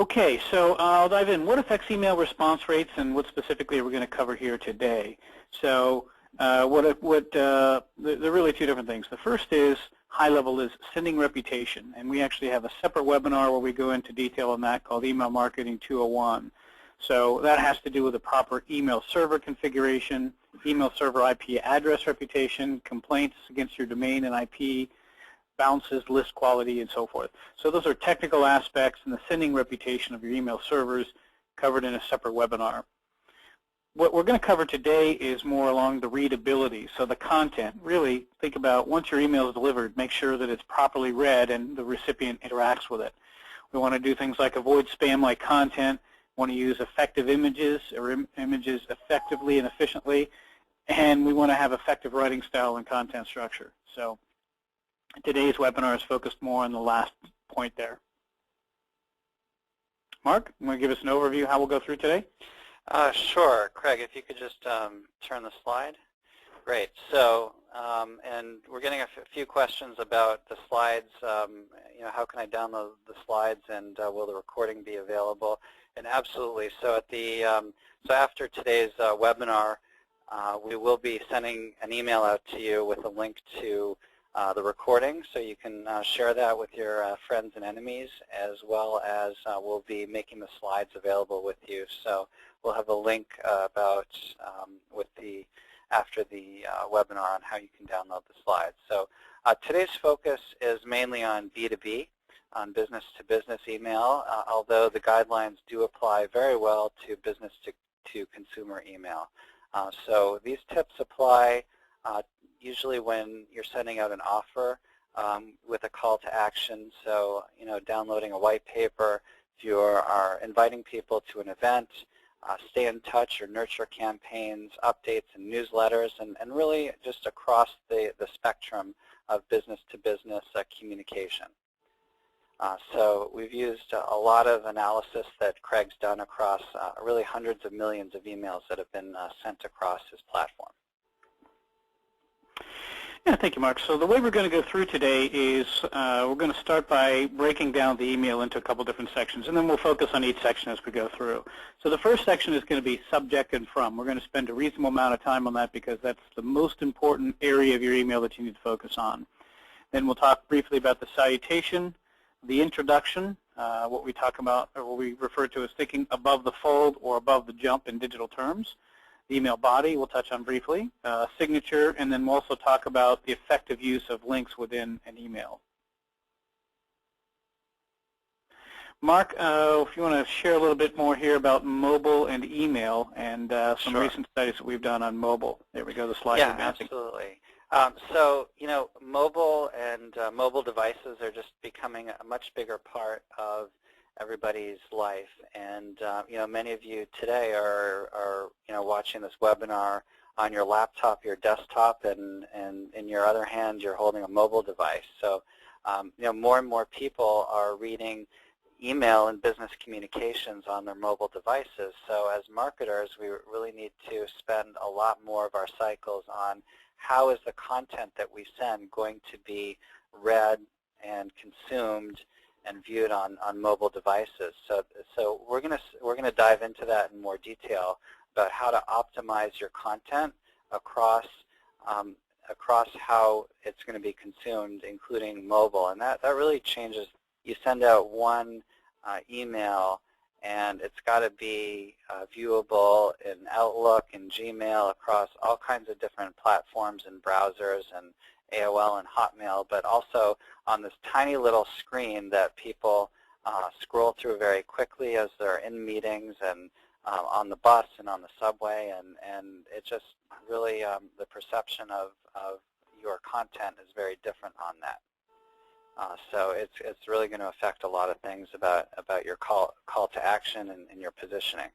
Okay, so I'll dive in. What affects email response rates, and what specifically we're going to cover here today? So there are really two different things. The first is high level is sending reputation, and we actually have a separate webinar where we go into detail on that called Email Marketing 201. So that has to do with the proper email server configuration, email server IP address reputation, complaints against your domain and IP, bounces, list quality, and so forth. So those are technical aspects and the sending reputation of your email servers covered in a separate webinar. What we're going to cover today is more along the readability, so the content. Really think about once your email is delivered, make sure that it's properly read and the recipient interacts with it. We want to do things like avoid spam-like content, want to use effective images or images effectively and efficiently, and we want to have effective writing style and content structure. So today's webinar is focused more on the last point there. Mark, you want to give us an overview how we'll go through today? Sure. Craig, if you could just turn the slide. Great. So, and we're getting a few questions about the slides. How can I download the slides, and will the recording be available? And absolutely. So at the so after today's webinar, we will be sending an email out to you with a link to the recording, so you can share that with your friends and enemies, as well as we'll be making the slides available with you. So we'll have a link about after the webinar on how you can download the slides. So today's focus is mainly on B2B, on business-to-business email, although the guidelines do apply very well to business-to-consumer email. So these tips apply usually when you're sending out an offer with a call to action. So, downloading a white paper, if you are inviting people to an event, stay in touch or nurture campaigns, updates and newsletters, and really just across the spectrum of business-to-business communication. So we've used a lot of analysis that Craig's done across really hundreds of millions of emails that have been sent across his platform. Yeah, thank you, Mark. So the way we're going to go through today is we're going to start by breaking down the email into a couple different sections, and then we'll focus on each section as we go through. So the first section is going to be subject and from. We're going to spend a reasonable amount of time on that because that's the most important area of your email that you need to focus on. Then we'll talk briefly about the salutation, the introduction, what we talk about, or what we refer to as thinking above the fold or above the jump in digital terms. The email body we'll touch on briefly, signature, and then we'll also talk about the effective use of links within an email. Mark, if you want to share a little bit more here about mobile and email and some Sure. recent studies that we've done on mobile. There we go, the slide. Yeah, absolutely. So, mobile and mobile devices are just becoming a much bigger part of everybody's life, and many of you today are watching this webinar on your laptop, your desktop, and in your other hand you're holding a mobile device. So more and more people are reading email and business communications on their mobile devices. So as marketers, we really need to spend a lot more of our cycles on how is the content that we send going to be read and consumed and viewed on mobile devices. So we're gonna dive into that in more detail about how to optimize your content across how it's going to be consumed, including mobile. And that really changes. You send out one email, and it's got to be viewable in Outlook and Gmail across all kinds of different platforms and browsers and AOL and Hotmail, but also on this tiny little screen that people scroll through very quickly as they're in meetings and on the bus and on the subway, and it just really, the perception of your content is very different on that. So it's really going to affect a lot of things about your call to action and your positioning.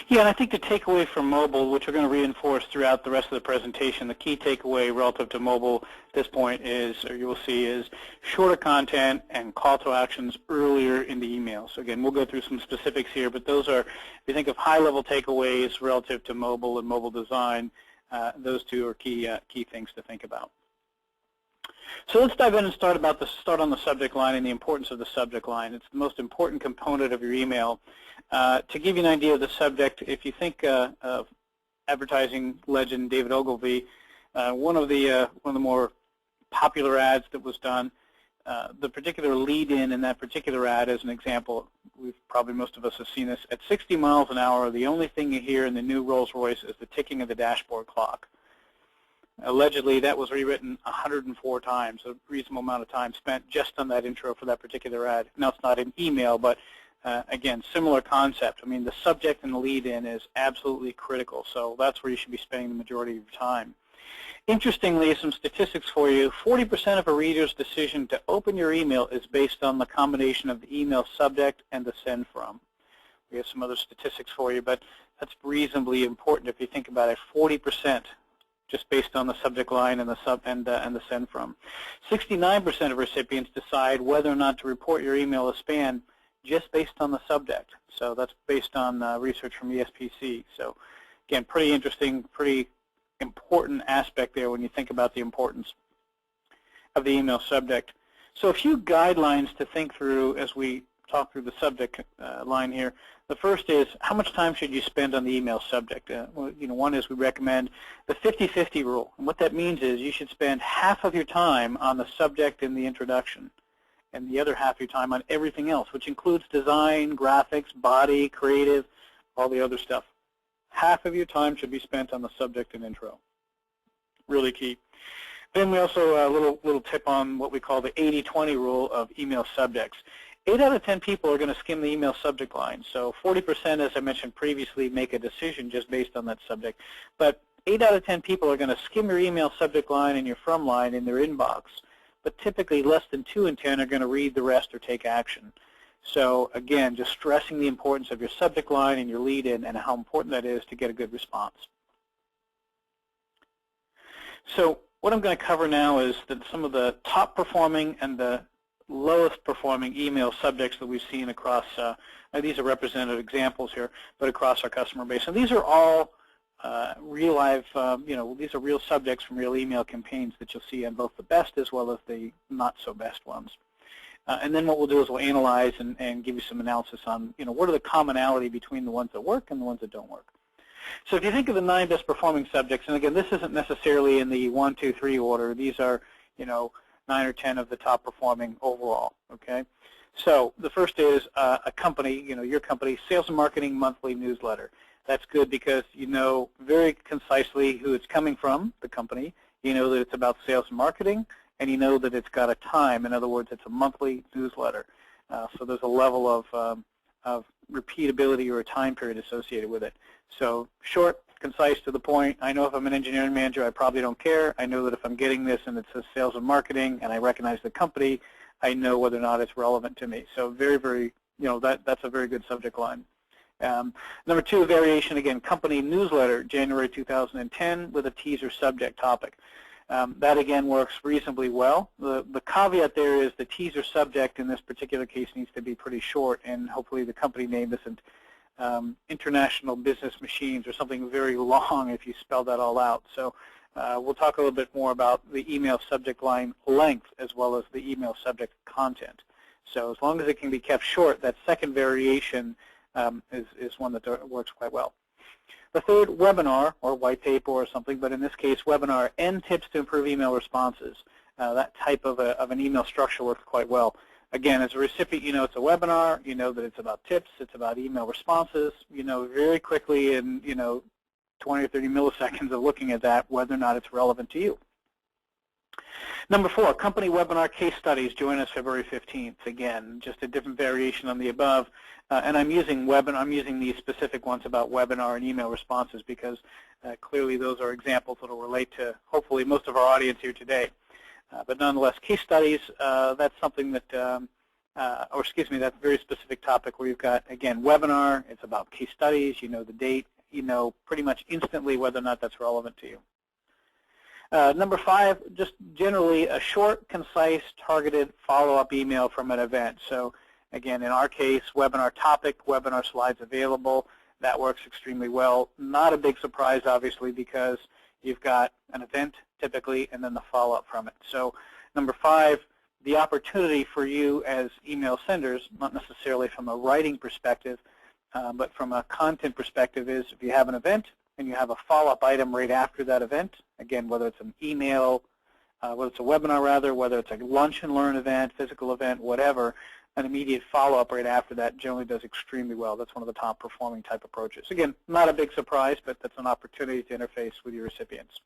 Yeah, and I think the takeaway from mobile, which we're going to reinforce throughout the rest of the presentation, the key takeaway relative to mobile at this point is, or you will see, is shorter content and call to actions earlier in the email. So again, we'll go through some specifics here, but those are, if you think of high-level takeaways relative to mobile and mobile design, those two are key things to think about. So let's dive in and start on the subject line and the importance of the subject line. It's the most important component of your email. To give you an idea of the subject, if you think of advertising legend David Ogilvy, one of the more popular ads that was done, the particular lead-in that particular ad, as an example, most of us have seen this. At 60 miles an hour, the only thing you hear in the new Rolls-Royce is the ticking of the dashboard clock. Allegedly, that was rewritten 104 times, a reasonable amount of time spent just on that intro for that particular ad. Now, it's not an email, but again, similar concept. I mean, the subject and the lead-in is absolutely critical, so that's where you should be spending the majority of your time. Interestingly, some statistics for you. 40% of a reader's decision to open your email is based on the combination of the email subject and the send from. We have some other statistics for you, but that's reasonably important if you think about it. 40% just based on the subject line and the send from. 69% of recipients decide whether or not to report your email as spam just based on the subject. So that's based on research from ESPC. So again, pretty interesting, pretty important aspect there when you think about the importance of the email subject. So a few guidelines to think through as we talk through the subject line here. The first is, how much time should you spend on the email subject? One is we recommend the 50-50 rule. And what that means is you should spend half of your time on the subject and the introduction, and the other half of your time on everything else, which includes design, graphics, body, creative, all the other stuff. Half of your time should be spent on the subject and intro. Really key. Then we also, a little tip on what we call the 80-20 rule of email subjects. 8 out of 10 people are going to skim the email subject line. So 40%, as I mentioned previously, make a decision just based on that subject. But 8 out of 10 people are going to skim your email subject line and your from line in their inbox. But typically less than 2 in 10 are going to read the rest or take action. So again, just stressing the importance of your subject line and your lead-in and how important that is to get a good response. So what I'm going to cover now is some of the top performing and the lowest performing email subjects that we've seen across, these are representative examples here, but across our customer base. And these are all real live, these are real subjects from real email campaigns that you'll see on both the best as well as the not so best ones. And then what we'll do is we'll analyze and give you some analysis on, what are the commonality between the ones that work and the ones that don't work. So if you think of the 9 best performing subjects, and again, this isn't necessarily in the 1, 2, 3 order. These are, 9 or 10 of the top performing overall, okay? So the first is a company, your company, sales and marketing monthly newsletter. That's good because you know very concisely who it's coming from, the company. You know that it's about sales and marketing, and you know that it's got a time. In other words, it's a monthly newsletter. So there's a level of repeatability or a time period associated with it. So short, concise, to the point. I know if I'm an engineering manager, I probably don't care. I know that if I'm getting this and it says sales and marketing and I recognize the company, I know whether or not it's relevant to me. So very, very, that's a very good subject line. Number 2, variation, again, company newsletter, January 2010, with a teaser subject topic. That, again, works reasonably well. The caveat there is the teaser subject in this particular case needs to be pretty short, and hopefully the company name isn't International Business Machines or something very long if you spell that all out. So we'll talk a little bit more about the email subject line length as well as the email subject content. So as long as it can be kept short, that second variation is one that works quite well. The third, webinar or white paper or something, but in this case, webinar and tips to improve email responses. That type of an email structure works quite well. Again, as a recipient, you know it's a webinar, you know that it's about tips, it's about email responses, you know very quickly in 20 or 30 milliseconds of looking at that whether or not it's relevant to you. Number 4, company webinar case studies. Join us February 15th. Again, just a different variation on the above. And I'm using these specific ones about webinar and email responses because clearly those are examples that will relate to hopefully most of our audience here today. But nonetheless, case studies, that's something that, that's a very specific topic where you've got, again, webinar. It's about case studies. You know the date. You know pretty much instantly whether or not that's relevant to you. Number 5, just generally a short, concise, targeted follow-up email from an event. So again, in our case, webinar topic, webinar slides available. That works extremely well. Not a big surprise, obviously, because you've got an event typically and then the follow-up from it. So Number 5, the opportunity for you as email senders, not necessarily from a writing perspective, but from a content perspective, is if you have an event and you have a follow-up item right after that event, again, whether it's an email, whether it's a webinar rather, whether it's a lunch and learn event, physical event, whatever, an immediate follow-up right after that generally does extremely well. That's one of the top performing type approaches. Again, not a big surprise, but that's an opportunity to interface with your recipients.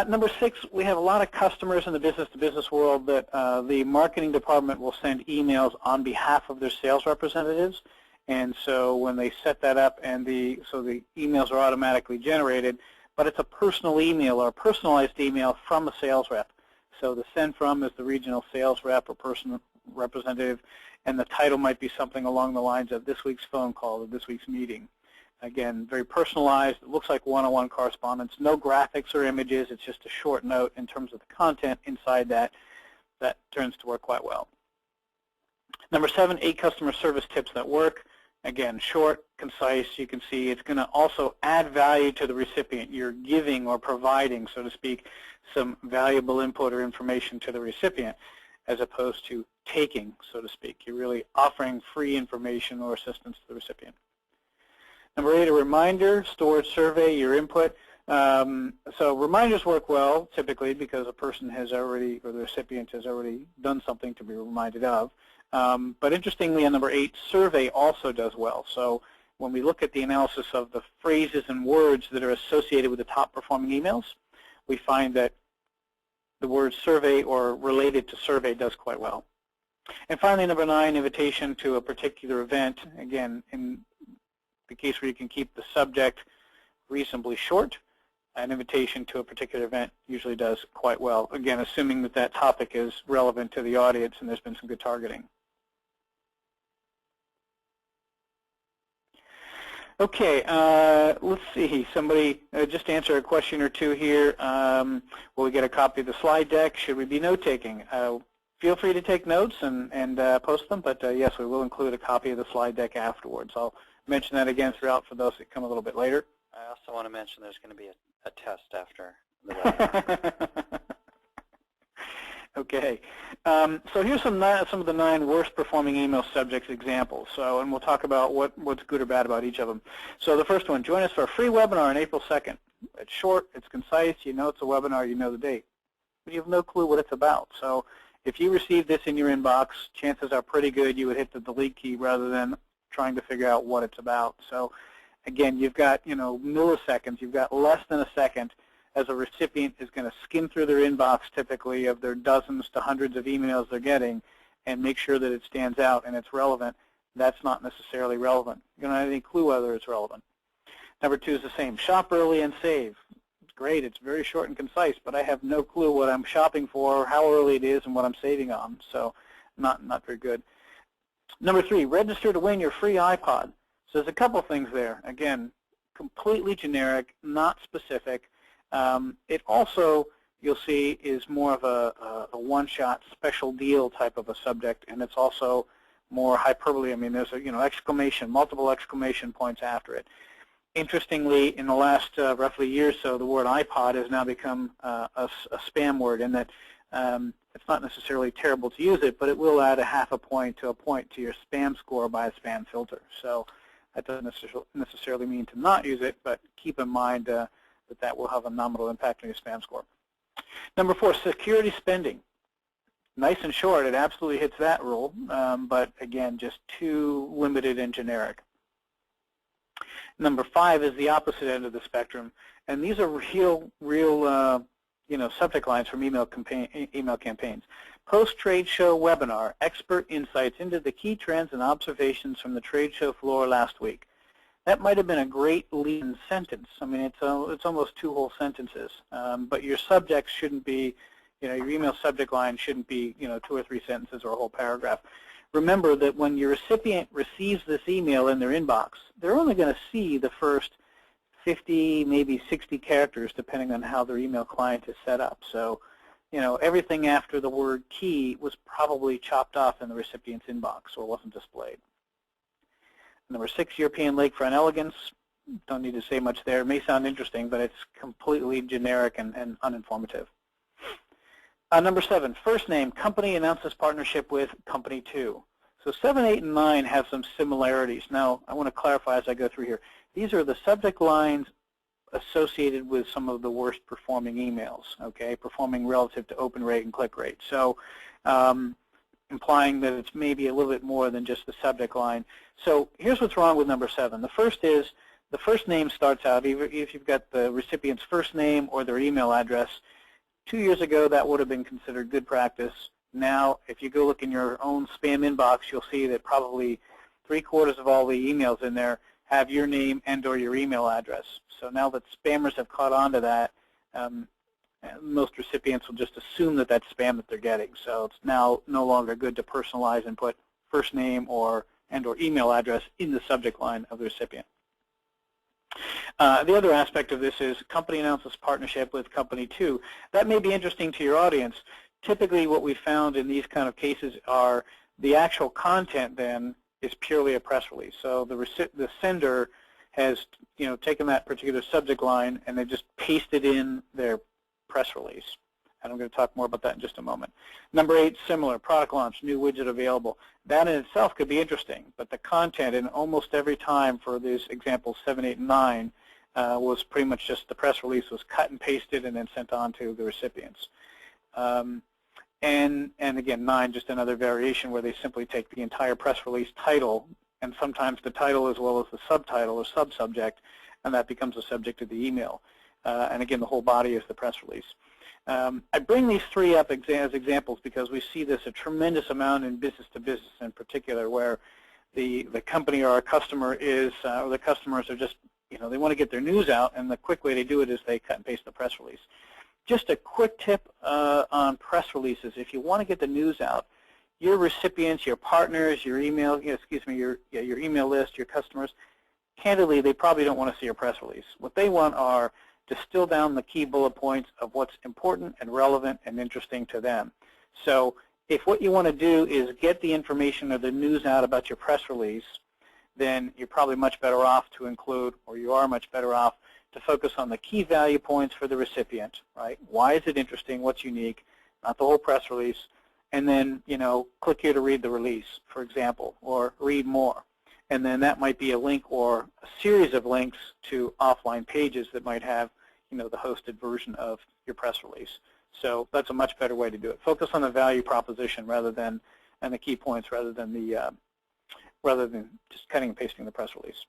Number 6, we have a lot of customers in the business-to-business world that the marketing department will send emails on behalf of their sales representatives. And so when they set that up, and the emails are automatically generated, but it's a personal email or a personalized email from a sales rep. So the send from is the regional sales rep or person representative, and the title might be something along the lines of this week's phone call or this week's meeting. Again, very personalized. It looks like one-on-one correspondence. No graphics or images. It's just a short note in terms of the content inside that. That turns to work quite well. Number 7, 8 customer service tips that work. Again, short, concise. You can see it's going to also add value to the recipient. You're giving or providing, so to speak, some valuable input or information to the recipient as opposed to taking, so to speak. You're really offering free information or assistance to the recipient. Number 8, a reminder, stored survey, your input. So reminders work well typically because a person has already, or the recipient has already done something to be reminded of. But interestingly, on number 8, survey also does well. So when we look at the analysis of the phrases and words that are associated with the top performing emails, we find that the word survey or related to survey does quite well. And finally, number 9, invitation to a particular event. Again, in the case where you can keep the subject reasonably short, an invitation to a particular event usually does quite well. Again, assuming that that topic is relevant to the audience and there's been some good targeting. Okay, let's see. Somebody just answer a question or two here. Will we get a copy of the slide deck? Should we be note-taking? Feel free to take notes and post them, but yes, we will include a copy of the slide deck afterwards. I'll mention that again throughout for those that come a little bit later. I also want to mention there's going to be a test after the webinar. Okay, so here's some of the 9 worst performing email subjects examples. So, and we'll talk about what's good or bad about each of them. So the first one, join us for a free webinar on April 2nd. It's short, it's concise, you know it's a webinar, you know the date. But you have no clue what it's about. So if you receive this in your inbox, chances are pretty good you would hit the delete key rather than trying to figure out what it's about. So again, you've got, milliseconds, you've got less than a second as a recipient is going to skim through their inbox typically of their dozens to hundreds of emails they're getting and make sure that it stands out and it's relevant. That's not necessarily relevant. You don't have any clue whether it's relevant. Number 2 is the same. Shop early and save. It's great. It's very short and concise, but I have no clue what I'm shopping for, how early it is, and what I'm saving on. So not very good. Number 3, register to win your free iPod. So there's a couple things there. Again, completely generic, not specific. It also, you'll see, is more of a one-shot special deal type of a subject, and it's also more hyperbole. I mean, there's a multiple exclamation points after it. Interestingly, in the last roughly year or so, the word iPod has now become a spam word, in that it's not necessarily terrible to use it, but it will add a half a point to a point to your spam score by a spam filter. So that doesn't necessarily mean to not use it, but keep in mind that will have a nominal impact on your spam score. Number 4, security spending. Nice and short, it absolutely hits that rule, but again, just too limited and generic. Number 5 is the opposite end of the spectrum, and these are real subject lines from email campaigns. Post-trade show webinar, expert insights into the key trends and observations from the trade show floor last week. That might have been a great lead-in sentence. I mean, it's almost 2 whole sentences, but your subject shouldn't be, your email subject line shouldn't be, 2 or 3 sentences or a whole paragraph. Remember that when your recipient receives this email in their inbox, they're only going to see the first 50, maybe 60 characters, depending on how their email client is set up. So, everything after the word key was probably chopped off in the recipient's inbox or wasn't displayed. Number 6, European lakefront elegance. Don't need to say much there. It may sound interesting, but it's completely generic and uninformative. Number 7, first name, company announces partnership with company 2. So 7, 8, and 9 have some similarities. Now, I want to clarify as I go through here. These are the subject lines associated with some of the worst performing emails, okay, performing relative to open rate and click rate. So implying that it's maybe a little bit more than just the subject line. So here's what's wrong with number 7. The first is the first name starts out, either if you've got the recipient's first name or their email address. 2 years ago, that would have been considered good practice. Now, if you go look in your own spam inbox, you'll see that probably 3/4 of all the emails in there have your name and or your email address. So now that spammers have caught on to that, most recipients will just assume that that's spam that they're getting. So it's now no longer good to personalize and put first name and or email address in the subject line of the recipient. The other aspect of this is company announces partnership with company 2. That may be interesting to your audience. Typically what we found in these kind of cases are the actual content then is purely a press release. So the sender has taken that particular subject line and they just pasted in their press release. And I'm going to talk more about that in just a moment. Number 8, similar, product launch, new widget available. That in itself could be interesting, but the content in almost every time for these examples 7, 8, and 9 was pretty much just the press release was cut and pasted and then sent on to the recipients. And again, 9, just another variation where they simply take the entire press release title and sometimes the title as well as the subtitle or subsubject, and that becomes the subject of the email. And again, the whole body is the press release. I bring these 3 up as examples because we see this a tremendous amount in business-to-business in particular, where the company or our customer is, or the customers are just, they want to get their news out, and the quick way they do it is they cut and paste the press release. Just a quick tip on press releases. If you want to get the news out, your recipients, your partners, your email, your email list, your customers, candidly, they probably don't want to see your press release. What they want are distill down the key bullet points of what's important and relevant and interesting to them. So if what you want to do is get the information or the news out about your press release, then you're probably much better off to include, or you are much better off to focus on the key value points for the recipient, right? Why is it interesting? What's unique? Not the whole press release. And then, click here to read the release, for example, or read more. And then that might be a link or a series of links to offline pages that might have the hosted version of your press release. So that's a much better way to do it. Focus on the value proposition and the key points rather than just cutting and pasting the press release.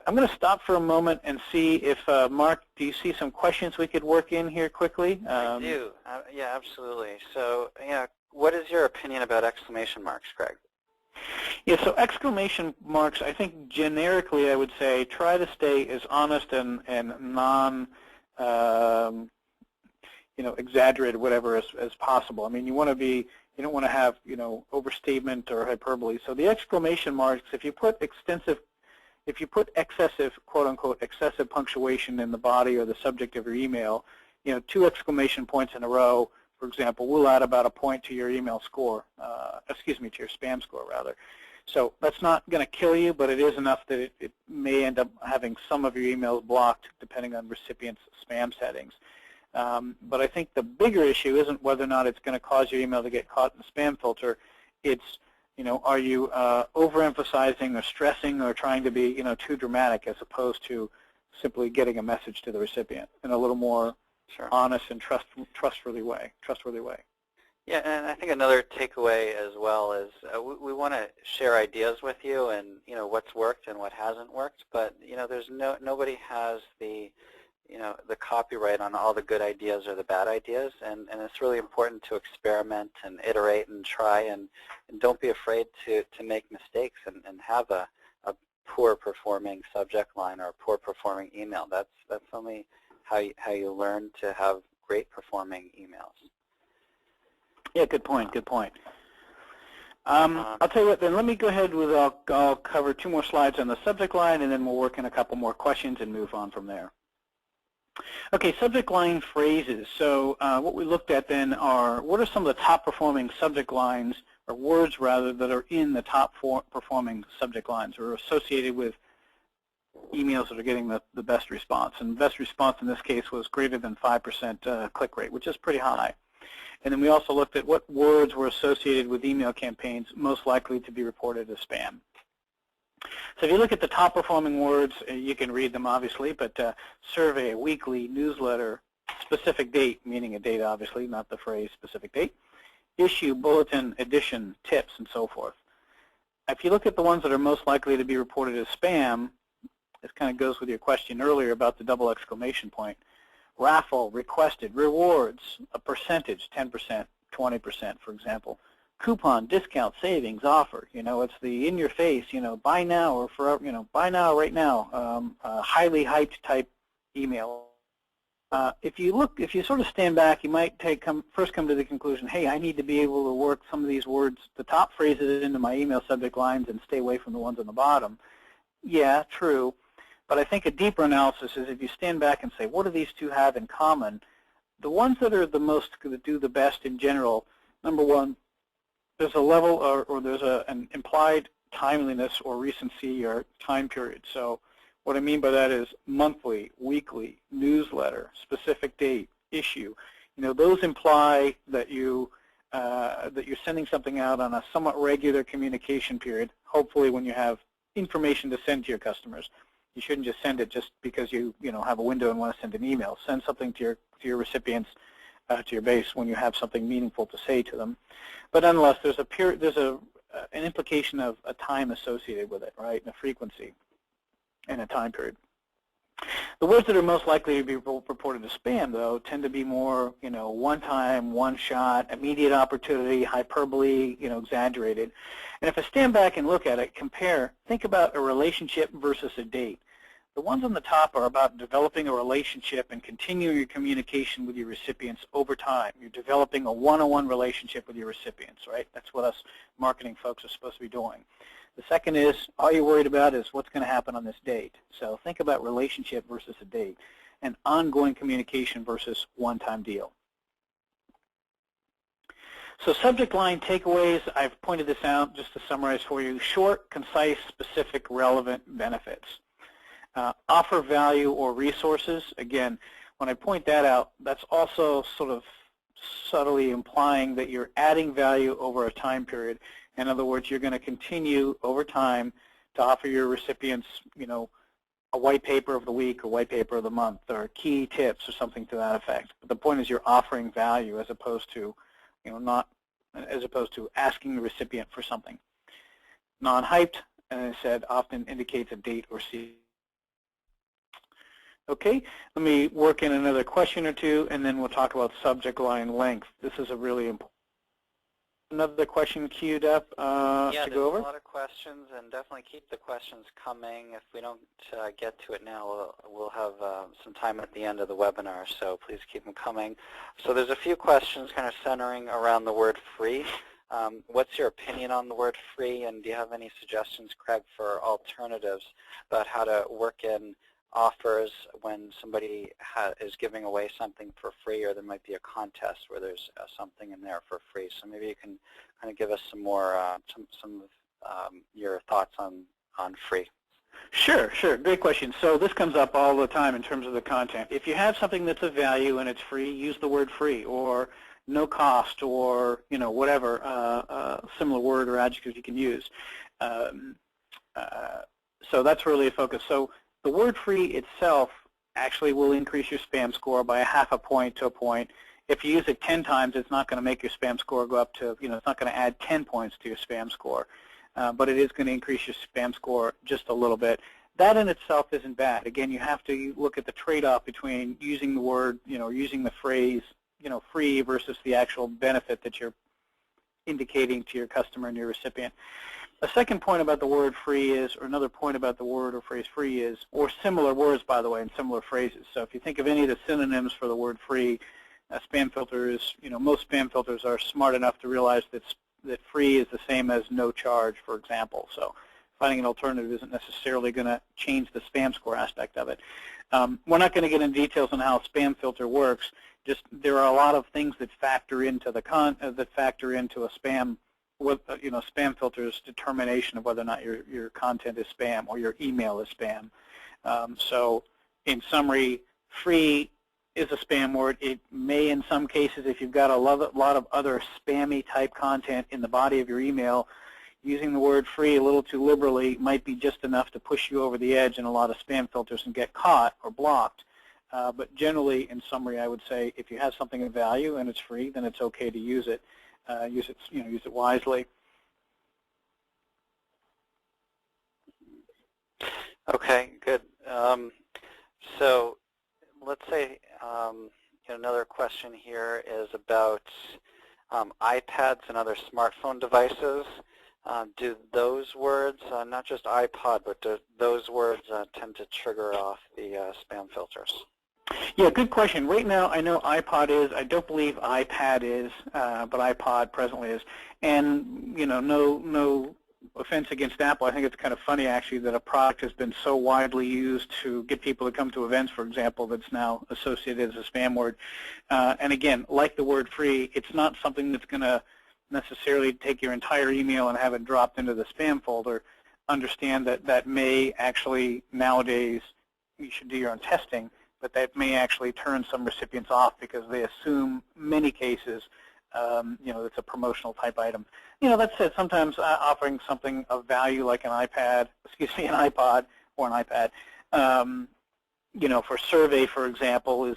I'm going to stop for a moment and see if Mark, do you see some questions we could work in here quickly? I do. Yeah, absolutely. So, what is your opinion about exclamation marks, Greg? Yeah, so exclamation marks, I think generically I would say try to stay as honest and non, exaggerated, whatever, as possible. I mean, you don't want to have, overstatement or hyperbole. So the exclamation marks, if you put excessive, quote unquote, excessive punctuation in the body or the subject of your email, 2 exclamation points in a row, for example, will add about a point to your email score, to your spam score, rather. So that's not going to kill you, but it is enough that it may end up having some of your emails blocked depending on recipients' spam settings. But I think the bigger issue isn't whether or not it's going to cause your email to get caught in the spam filter. It's, are you overemphasizing or stressing or trying to be, too dramatic as opposed to simply getting a message to the recipient in a little more honest and trustworthy way. Yeah, and I think another takeaway as well is we want to share ideas with you and what's worked and what hasn't worked. But there's nobody has the the copyright on all the good ideas or the bad ideas, and it's really important to experiment and iterate and try and don't be afraid to make mistakes and have a poor performing subject line or a poor performing email. That's only how you learn to have great performing emails. Yeah, good point. I'll tell you what, then let me go ahead with, I'll cover 2 more slides on the subject line, and then we'll work in a couple more questions and move on from there. Okay, subject line phrases. So what we looked at then are what are some of the top performing subject lines, or words rather, that are in the top 4 performing subject lines or associated with emails that are getting the best response. And the best response in this case was greater than 5% click rate, which is pretty high. And then we also looked at what words were associated with email campaigns most likely to be reported as spam. So if you look at the top performing words, you can read them obviously, but survey, weekly, newsletter, specific date, meaning a date obviously, not the phrase specific date, issue, bulletin, edition, tips, and so forth. If you look at the ones that are most likely to be reported as spam, this kind of goes with your question earlier about the double exclamation point. Raffle, requested, rewards, a percentage, 10%, 20%, for example. Coupon, discount, savings, offer. You know, it's the in your face, you know, buy now or forever, you know, buy now, right now, highly hyped type email. If you sort of stand back, you might first come to the conclusion, hey, I need to be able to work some of these words, the top phrases into my email subject lines and stay away from the ones on the bottom. Yeah, true. But I think a deeper analysis is if you stand back and say, what do these two have in common? The ones that are the most, that do the best in general, number one, there's a level or there's an implied timeliness or recency or time period. So what I mean by that is monthly, weekly, newsletter, specific date, issue. You know, those imply that you're sending something out on a somewhat regular communication period, hopefully when you have information to send to your customers. You shouldn't just send it just because you have a window and want to send an email. Send something to your recipients, to your base when you have something meaningful to say to them. But nonetheless, there's an implication of a time associated with it, right? And a frequency and a time period. The words that are most likely to be reported as spam, though, tend to be more, one time, one shot, immediate opportunity, hyperbole, exaggerated. And if I stand back and look at it, think about a relationship versus a date. The ones on the top are about developing a relationship and continuing your communication with your recipients over time. You're developing a one-on-one relationship with your recipients, right? That's what us marketing folks are supposed to be doing. The second is, all you're worried about is what's going to happen on this date. So think about relationship versus a date, and ongoing communication versus one-time deal. So subject line takeaways, I've pointed this out just to summarize for you. Short, concise, specific, relevant benefits. Offer value or resources. Again, when I point that out, that's also sort of subtly implying that you're adding value over a time period. In other words, you're going to continue over time to offer your recipients, a white paper of the week or white paper of the month or key tips or something to that effect. But the point is you're offering value as opposed to, asking the recipient for something. Non-hyped, as I said, often indicates a date or season. Okay, let me work in another question or two, and then we'll talk about subject line length. This is a really important. Another question queued up to go over? Yeah, there's a lot of questions, and definitely keep the questions coming. If we don't get to it now, we'll have some time at the end of the webinar, so please keep them coming. So there's a few questions kind of centering around the word free. What's your opinion on the word free, and do you have any suggestions, Craig, for alternatives about how to work in offers when somebody is giving away something for free, or there might be a contest where there's something in there for free? So maybe you can kind of give us some more, some of your thoughts on free. Sure. Great question. So this comes up all the time in terms of the content. If you have something that's of value and it's free, use the word free, or no cost, or whatever similar word or adjectives you can use. So that's really a focus. So the word free itself actually will increase your spam score by 0.5 point to a point. If you use it 10 times, it's not going to make your spam score go up to, it's not going to add 10 points to your spam score. But it is going to increase your spam score just a little bit. That in itself isn't bad. Again, you have to look at the trade-off between using the word, using the phrase, free versus the actual benefit that you're indicating to your customer and your recipient. A second point about the word free is, or another point about the word or phrase free is, or similar words, by the way, and similar phrases. So if you think of any of the synonyms for the word free, spam filters, most spam filters are smart enough to realize that free is the same as no charge, for example. So finding an alternative isn't necessarily going to change the spam score aspect of it. We're not going to get into details on how a spam filter works. Just there are a lot of things that factor into a spam. Spam filter's determination of whether or not your content is spam or your email is spam. So in summary, free is a spam word. It may, in some cases, if you've got a lot of other spammy type content in the body of your email, using the word free a little too liberally might be just enough to push you over the edge in a lot of spam filters and get caught or blocked. But generally, in summary, I would say if you have something of value and it's free, then it's okay to use it. Use it wisely. Okay, good. So let's say another question here is about iPads and other smartphone devices. Do those words, not just iPod, but do those words tend to trigger off the spam filters? Yeah, good question. Right now, I know iPod is. I don't believe iPad is, but iPod presently is. And no offense against Apple. I think it's kind of funny actually that a product has been so widely used to get people to come to events, for example, that's now associated as a spam word. And again, like the word free, it's not something that's going to necessarily take your entire email and have it dropped into the spam folder. Understand that that may actually nowadays, you should do your own testing, but that may actually turn some recipients off because they assume many cases it's a promotional type item. That said, sometimes offering something of value like an iPod or an iPad, for survey, for example, is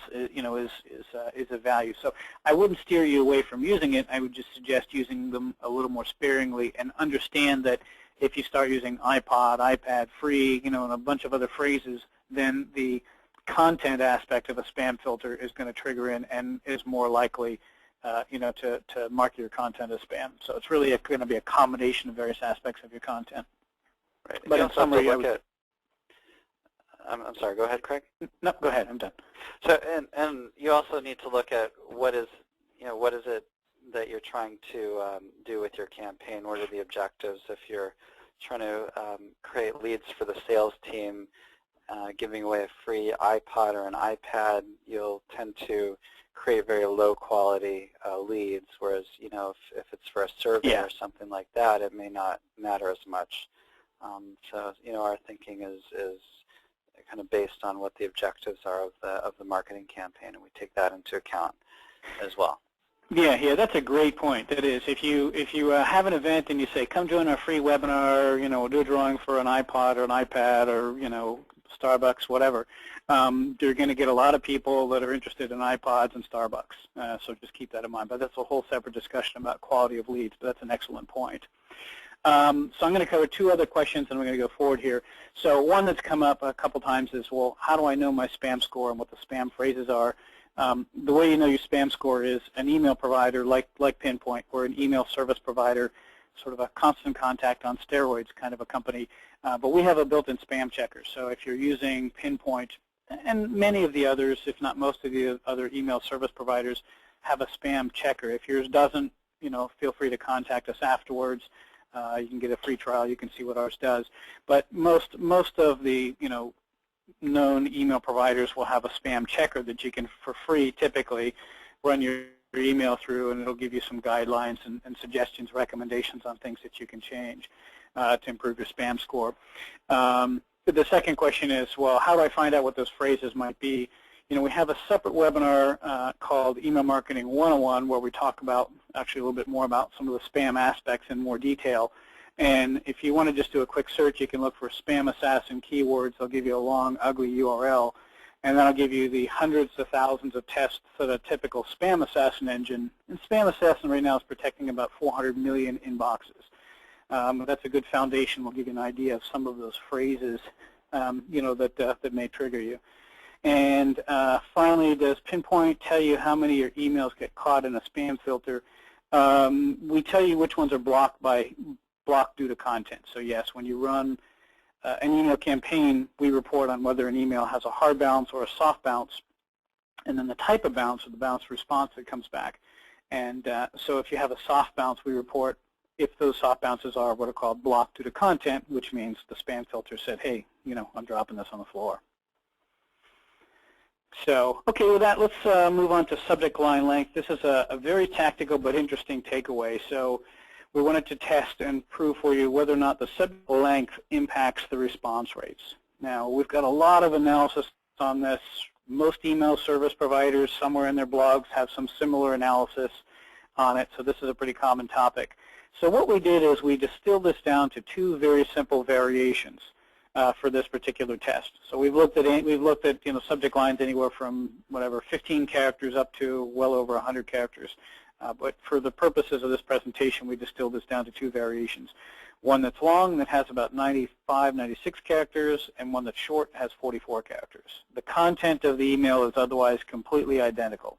a value. So I wouldn't steer you away from using it. I would just suggest using them a little more sparingly and understand that if you start using iPod, iPad, free, and a bunch of other phrases, then the content aspect of a spam filter is going to trigger in and is more likely to mark your content as spam. So it's really going to be a combination of various aspects of your content. Right. But in summary, I'm sorry. Go ahead, Craig. No, go ahead. I'm done. So, and you also need to look at what is it that you're trying to do with your campaign. What are the objectives? If you're trying to create leads for the sales team, giving away a free iPod or an iPad, you'll tend to create very low quality leads, whereas if it's for a survey or something like that, it may not matter as much. So our thinking is kind of based on what the objectives are of the marketing campaign, and we take that into account as well. Yeah, that's a great point. That is, if you have an event and you say, come join our free webinar, we'll do a drawing for an iPod or an iPad or Starbucks, whatever, you're going to get a lot of people that are interested in iPods and Starbucks. So just keep that in mind. But that's a whole separate discussion about quality of leads, but that's an excellent point. So I'm going to cover two other questions, and we're going to go forward here. So one that's come up a couple times is, well, how do I know my spam score and what the spam phrases are? The way you know your spam score is an email provider like Pinpoint, or an email service provider, sort of a constant contact on steroids kind of a company. But we have a built-in spam checker. So if you're using Pinpoint, and many of the others, if not most of the other email service providers, have a spam checker. If yours doesn't, feel free to contact us afterwards. You can get a free trial. You can see what ours does. But most of the known email providers will have a spam checker that you can, for free, typically run your email through, and it'll give you some guidelines and suggestions, recommendations on things that you can change to improve your spam score. The second question is, well, how do I find out what those phrases might be? We have a separate webinar called Email Marketing 101 where we talk about, actually a little bit more about some of the spam aspects in more detail. And if you want to just do a quick search, you can look for spam assassin keywords. I'll give you a long, ugly URL. And then I'll give you the hundreds of thousands of tests that a typical spam assassin engine. And spam assassin right now is protecting about 400 million inboxes. That's a good foundation. We'll give you an idea of some of those phrases, that may trigger you. And finally, does Pinpoint tell you how many of your emails get caught in a spam filter? We tell you which ones are blocked due to content. So yes, when you run an email campaign, we report on whether an email has a hard bounce or a soft bounce, and then the type of bounce or the bounce response that comes back. And so if you have a soft bounce, we report if those soft bounces are what are called blocked due to content, which means the spam filter said, hey, I'm dropping this on the floor. So, okay, with that, let's move on to subject line length. This is a very tactical but interesting takeaway. So we wanted to test and prove for you whether or not the subject length impacts the response rates. Now, we've got a lot of analysis on this Most email service providers, somewhere in their blogs, have some similar analysis on it, so this is a pretty common topic. So what we did is we distilled this down to two very simple variations for this particular test. So we've looked at subject lines anywhere from 15 characters up to well over 100 characters. But for the purposes of this presentation, we distilled this down to two variations. One that's long, that has about 95, 96 characters, and one that's short, has 44 characters. The content of the email is otherwise completely identical.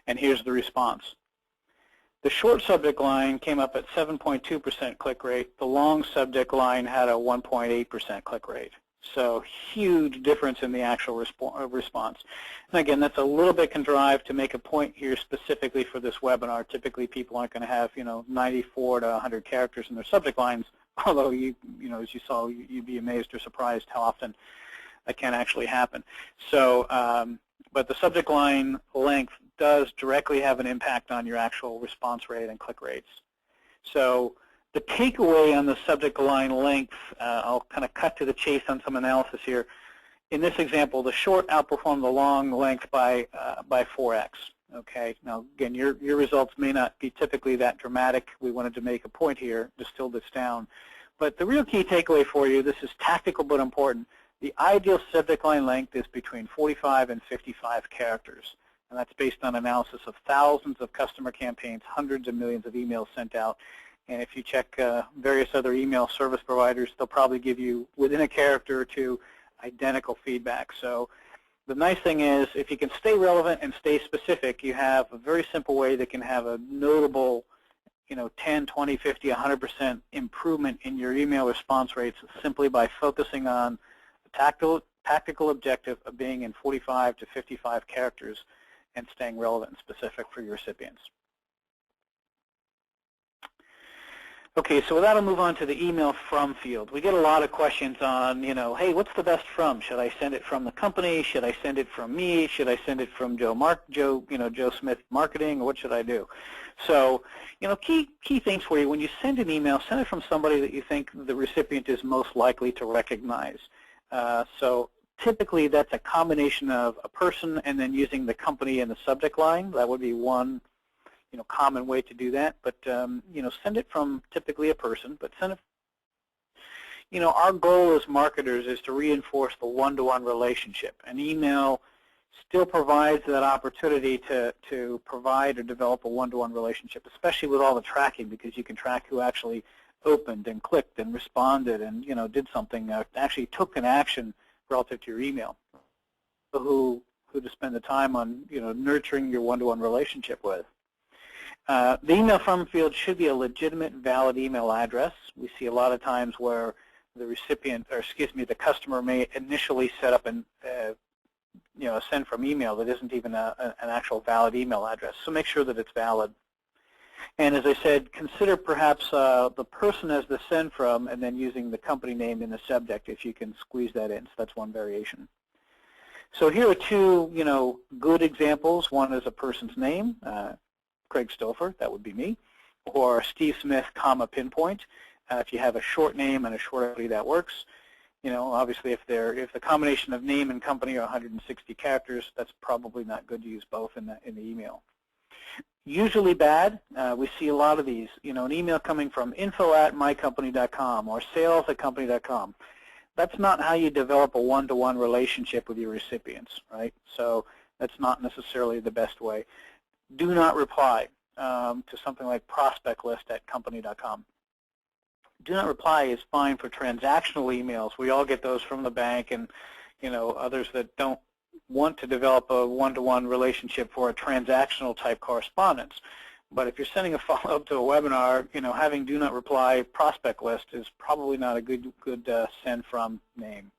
And here's the response. The short subject line came up at 7.2% click rate. The long subject line had a 1.8% click rate. So huge difference in the actual response. And again, that's a little bit contrived to make a point here specifically for this webinar. Typically, people aren't going to have 94 to 100 characters in their subject lines. Although as you saw, you'd be amazed or surprised how often that can actually happen. So, but the subject line length does directly have an impact on your actual response rate and click rates. So the takeaway on the subject line length, I'll kind of cut to the chase on some analysis here. In this example, the short outperformed the long length by 4x. Okay. Now, again, your results may not be typically that dramatic. We wanted to make a point here, distill this down. But the real key takeaway for you, this is tactical but important. The ideal subject line length is between 45 and 55 characters. And that's based on analysis of thousands of customer campaigns, hundreds of millions of emails sent out. And if you check various other email service providers, they'll probably give you, within a character or two, identical feedback. So the nice thing is, if you can stay relevant and stay specific, you have a very simple way that can have a notable 10, 20, 50, 100% improvement in your email response rates simply by focusing on the tactical objective of being in 45 to 55 characters and staying relevant and specific for your recipients. Okay, so with that, I'll move on to the email from field. We get a lot of questions on, hey, what's the best from? Should I send it from the company? Should I send it from me? Should I send it from Joe Smith Marketing? Or what should I do? So, key things for you. When you send an email, send it from somebody that you think the recipient is most likely to recognize. So typically, that's a combination of a person and then using the company in the subject line. That would be one common way to do that. But send it from typically a person, but send it. Our goal as marketers is to reinforce the one-to-one relationship. An email still provides that opportunity to provide or develop a one-to-one relationship, especially with all the tracking, because you can track who actually opened and clicked and responded and did something, actually took an action relative to your email. So who to spend the time on nurturing your one-to-one relationship with. The email from field should be a legitimate, valid email address. We see a lot of times where the recipient, or excuse me, the customer may initially set up a send from email that isn't even an actual valid email address. So make sure that it's valid. And as I said, consider perhaps the person as the send from, and then using the company name in the subject if you can squeeze that in. So that's one variation. So here are two, good examples. One is a person's name, Craig Stouffer, that would be me, or Steve Smith, Pinpoint. If you have a short name and a short ID, that works. Obviously, if the combination of name and company are 160 characters, that's probably not good to use both in the email. Usually bad. We see a lot of these. An email coming from info@mycompany.com or sales@company.com. That's not how you develop a one-to-one relationship with your recipients, right? So that's not necessarily the best way. Do not reply to something like prospectlist@company.com. Do not reply is fine for transactional emails. We all get those from the bank and others that don't want to develop a one-to-one relationship for a transactional type correspondence. But if you're sending a follow-up to a webinar, having do not reply prospect list is probably not a good send from name.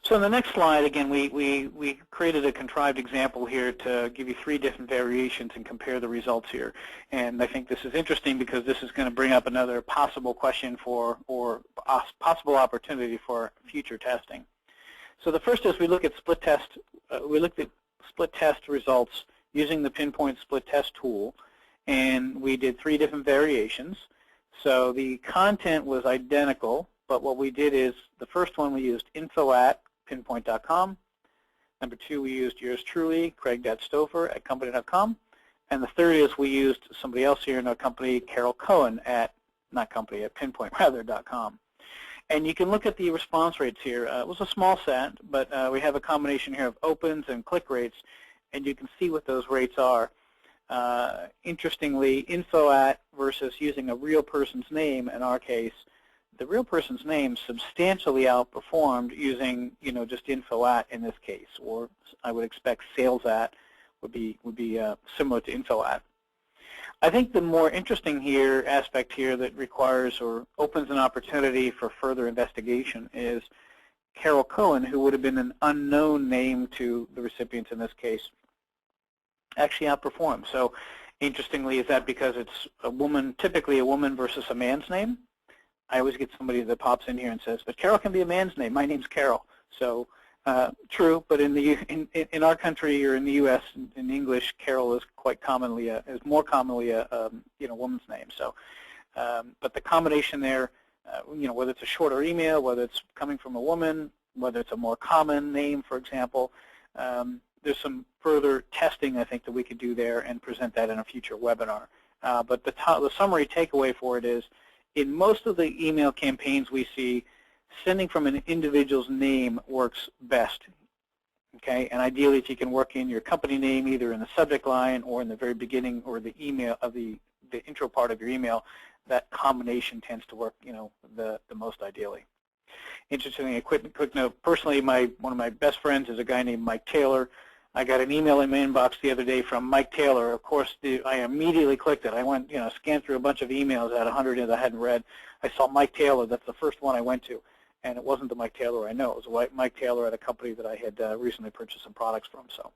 So in the next slide, again, we created a contrived example here to give you 3 different variations and compare the results here. And I think this is interesting because this is going to bring up another possible question or possible opportunity for future testing. So the first is we look at split test. We looked at split test results using the Pinpoint split test tool, and we did 3 different variations. So the content was identical, but what we did is the first one we used info@pinpoint.com. Number 2, we used yours truly, Craig.Stouffer@company.com. And the third is we used somebody else here in our company, Carol Cohen at Pinpoint.com. And you can look at the response rates here. It was a small set, but we have a combination here of opens and click rates, and you can see what those rates are. Interestingly, info@ versus using a real person's name in our case, the real person's name substantially outperformed using, just info@ in this case, or I would expect sales@ would be similar to info@. I think the more interesting aspect here that requires or opens an opportunity for further investigation is Carol Cohen, who would have been an unknown name to the recipients in this case, actually outperformed. So interestingly, is that because it's a woman, typically a woman versus a man's name? I always get somebody that pops in here and says, but Carol can be a man's name. My name's Carol. So true, but in our country or in the U.S. in English, Carol is more commonly a woman's name. So, but the combination there, whether it's a shorter email, whether it's coming from a woman, whether it's a more common name, for example, there's some further testing I think that we could do there and present that in a future webinar. But the summary takeaway for it is, in most of the email campaigns we see, sending from an individual's name works best, okay? And ideally, if you can work in your company name either in the subject line or in the very beginning or the email of the intro part of your email, that combination tends to work, the most ideally. Interestingly, a quick note. Personally, one of my best friends is a guy named Mike Taylor. I got an email in my inbox the other day from Mike Taylor. Of course, I immediately clicked it. I went, scanned through a bunch of emails, I had 100 that I hadn't read. I saw Mike Taylor. That's the first one I went to. And it wasn't the Mike Taylor I know. It was Mike Taylor at a company that I had recently purchased some products from. So,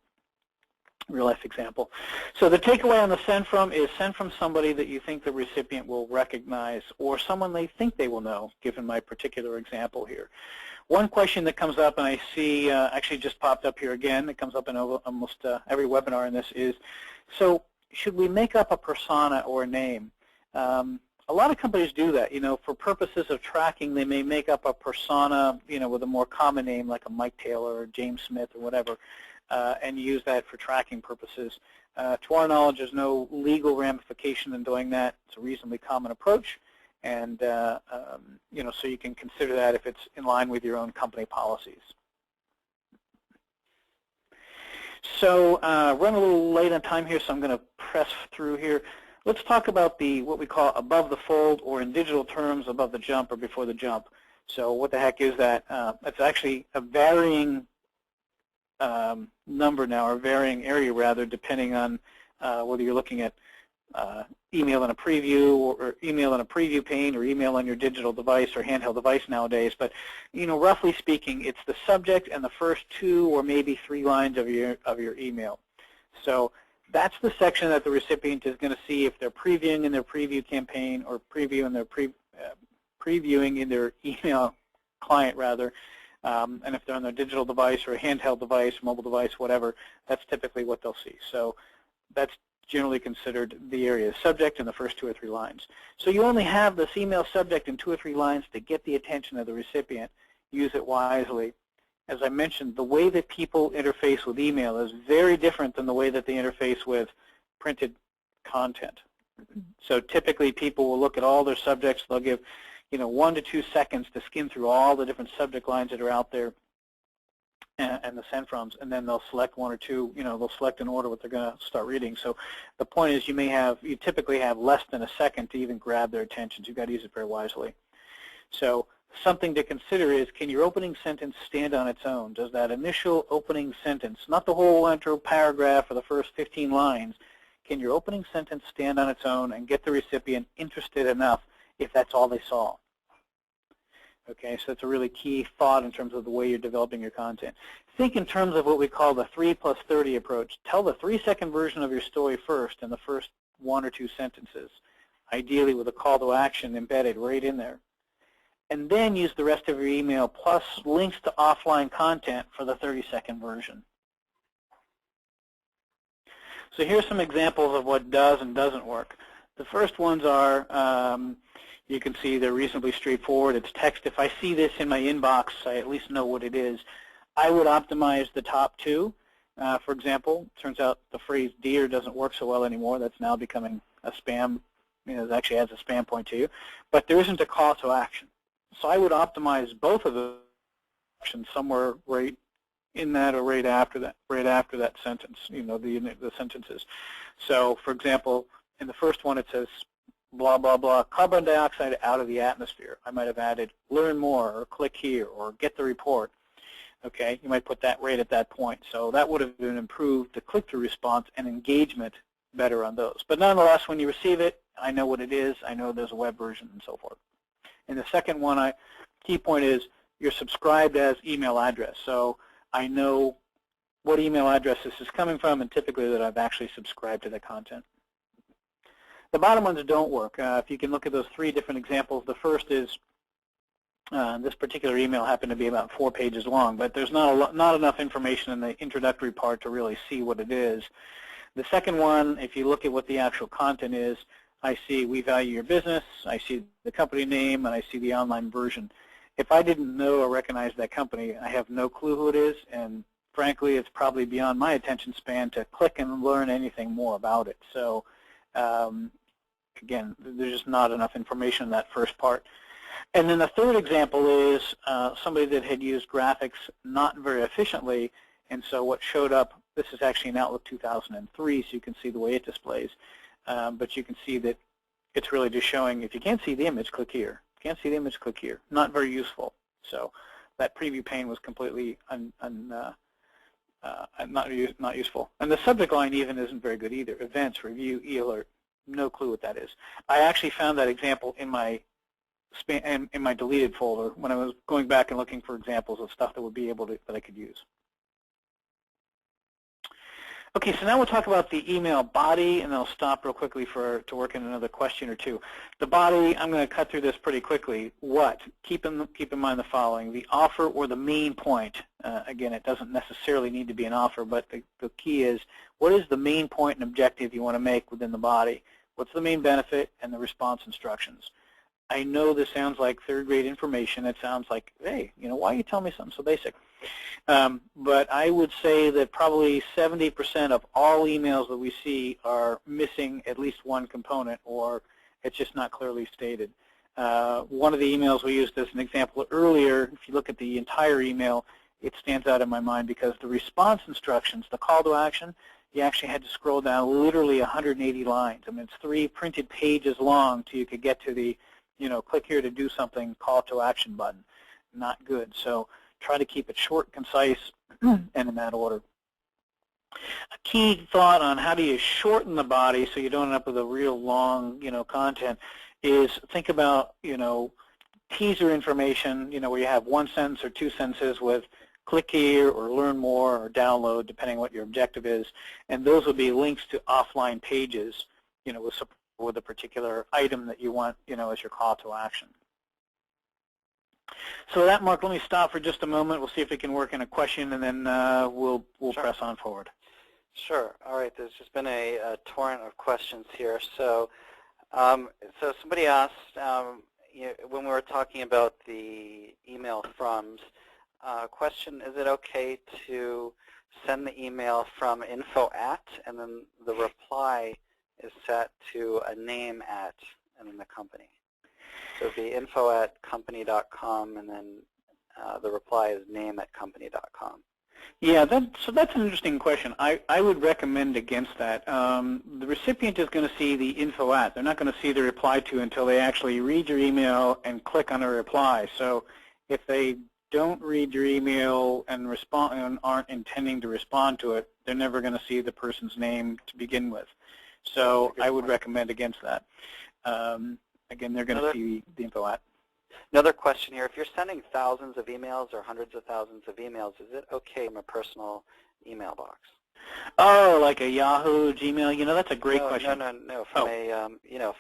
real life example. So the takeaway on the send from is send from somebody that you think the recipient will recognize or someone they think they will know, given my particular example here. One question that comes up, and I see actually just popped up here again, it comes up in almost every webinar in this is, so should we make up a persona or a name? A lot of companies do that. For purposes of tracking, they may make up a persona, with a more common name like a Mike Taylor or James Smith or whatever, and use that for tracking purposes. To our knowledge, there's no legal ramification in doing that. It's a reasonably common approach, and so you can consider that if it's in line with your own company policies. So run a little late on time here, so I'm going to press through here. Let's talk about what we call above the fold, or in digital terms, above the jump or before the jump. So what the heck is that? It's actually a varying number now, or varying area rather, depending on whether you're looking at email in a preview, or email in a preview pane, or email on your digital device or handheld device nowadays. But roughly speaking, it's the subject and the first 2 or maybe 3 lines of your email. So that's the section that the recipient is going to see if they're previewing in their preview campaign or previewing in their email client rather. And if they're on their digital device or a handheld device, mobile device, whatever, that's typically what they'll see. So that's generally considered the area of subject in the first 2 or 3 lines. So you only have this email subject in 2 or 3 lines to get the attention of the recipient. Use it wisely. As I mentioned, the way that people interface with email is very different than the way that they interface with printed content. So typically people will look at all their subjects. They'll give 1 to 2 seconds to skim through all the different subject lines that are out there and the send froms, and then they'll select 1 or 2, they'll select in order what they're going to start reading. So the point is you typically have less than a second to even grab their attention. So you've got to use it very wisely. So something to consider is, can your opening sentence stand on its own? Does that initial opening sentence, not the whole intro paragraph or the first 15 lines, can your opening sentence stand on its own and get the recipient interested enough if that's all they saw? Okay, so that's a really key thought in terms of the way you're developing your content. Think in terms of what we call the 3+30 approach. Tell the 3-second version of your story first in the first 1 or 2 sentences, ideally with a call to action embedded right in there. And then use the rest of your email plus links to offline content for the 30-second version. So here's some examples of what does and doesn't work. The first ones are, You can see they're reasonably straightforward. It's text. If I see this in my inbox, I at least know what it is. I would optimize the top two. For example, turns out the phrase "dear" doesn't work so well anymore. That's now becoming a spam. It actually adds a spam point to you. But there isn't a call to action. So I would optimize both of the options somewhere right in that or right after that sentence, the sentences. So, for example, in the first one it says, blah, blah, blah, carbon dioxide out of the atmosphere. I might have added learn more or click here or get the report. Okay, you might put that right at that point. So that would have been improved the click-through response and engagement better on those. But nonetheless, when you receive it, I know what it is. I know there's a web version and so forth. And the second one, key point is you're subscribed as email address. So I know what email address this is coming from and typically that I've actually subscribed to the content. The bottom ones don't work. If you can look at those three different examples, the first is this particular email happened to be about 4 pages long, but there's not enough information in the introductory part to really see what it is. The second one, if you look at what the actual content is, I see we value your business, I see the company name, and I see the online version. If I didn't know or recognize that company, I have no clue who it is, and frankly, it's probably beyond my attention span to click and learn anything more about it. So again, there's just not enough information in that first part. And then the third example is somebody that had used graphics not very efficiently, and so what showed up, this is actually in Outlook 2003, so you can see the way it displays, but you can see that it's really just showing, if you can't see the image, click here. If you can't see the image, click here. Not very useful. So that preview pane was completely not useful. And the subject line even isn't very good either. Events, review, e-alert, no clue what that is. I actually found that example in my deleted folder when I was going back and looking for examples of stuff that would be able to, that I could use. Okay, so now we'll talk about the email body, and then I'll stop real quickly to work in another question or two. The body, I'm going to cut through this pretty quickly. What? Keep in mind the following: the offer or the main point. Again, it doesn't necessarily need to be an offer, but the key is, what is the main point and objective you want to make within the body? What's the main benefit and the response instructions? I know this sounds like third-grade information. It sounds like, hey, why are you telling me something so basic? But I would say that probably 70% of all emails that we see are missing at least one component, or it's just not clearly stated. One of the emails we used as an example earlier, if you look at the entire email, it stands out in my mind because the response instructions, the call to action, you actually had to scroll down literally 180 lines. I mean, it's 3 printed pages long till you could get to the, click here to do something, call to action button. Not good. So try to keep it short, concise, and in that order. A key thought on how do you shorten the body so you don't end up with a real long, content is think about, teaser information, where you have 1 sentence or 2 sentences with click here or learn more or download, depending what your objective is. And those will be links to offline pages, with a particular item that you want, as your call to action. So with that, Mark, let me stop for just a moment. We'll see if we can work in a question, and then we'll sure. Press on forward. Sure. All right. There's just been a torrent of questions here. So, so somebody asked, when we were talking about the email froms, question: is it okay to send the email from info@, and then the reply is set to a name at, and then the company? So it'd be info@company.com, and then the reply is name@company.com. Yeah, so that's an interesting question. I would recommend against that. The recipient is going to see the info@. They're not going to see the reply to until they actually read your email and click on a reply. So if they don't read your email and respond and aren't intending to respond to it, they're never going to see the person's name to begin with. So I would recommend against that. Again, they're going to see the info@. Another question here: if you're sending thousands of emails or hundreds of thousands of emails, is it okay from a personal email box? Oh, like a Yahoo, Gmail? That's a great question. No. From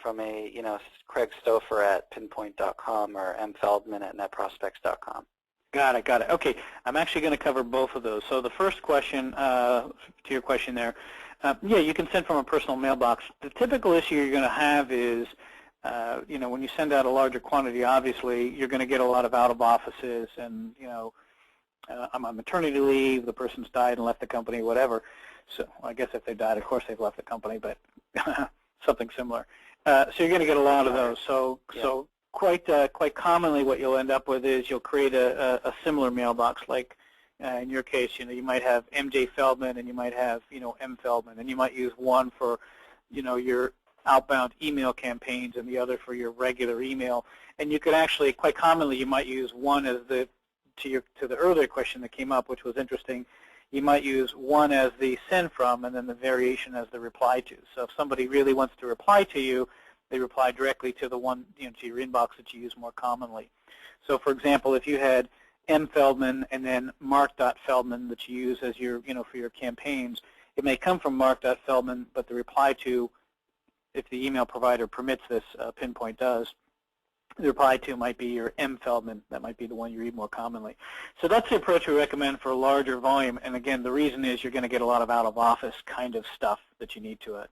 from a Craig Stouffer at pinpoint.com or M. Feldman at netprospects.com. Got it. Okay, I'm actually going to cover both of those. So the first question, to your question there, yeah, you can send from a personal mailbox. The typical issue you're going to have is when you send out a larger quantity, obviously you're going to get a lot of out of offices, and I'm on maternity leave, the person's died and left the company, whatever. So I guess if they died, of course they've left the company, but something similar. So you're going to get a lot of those. So quite commonly, what you'll end up with is you'll create a similar mailbox. Like in your case, you might have MJ Feldman, and you might have M Feldman, and you might use one for your outbound email campaigns and the other for your regular email. And you could actually, quite commonly, you might use one as to the earlier question that came up, which was interesting. You might use one as the send from, and then the variation as the reply to. So if somebody really wants to reply to you, they reply directly to the one to your inbox that you use more commonly. So for example, if you had M Feldman and then Mark.Feldman that you use as your for your campaigns, it may come from Mark.Feldman, but the reply to, if the email provider permits this, Pinpoint does, the reply to might be your M Feldman. That might be the one you read more commonly. So that's the approach we recommend for a larger volume. And again, the reason is you're going to get a lot of out-of-office kind of stuff that you need to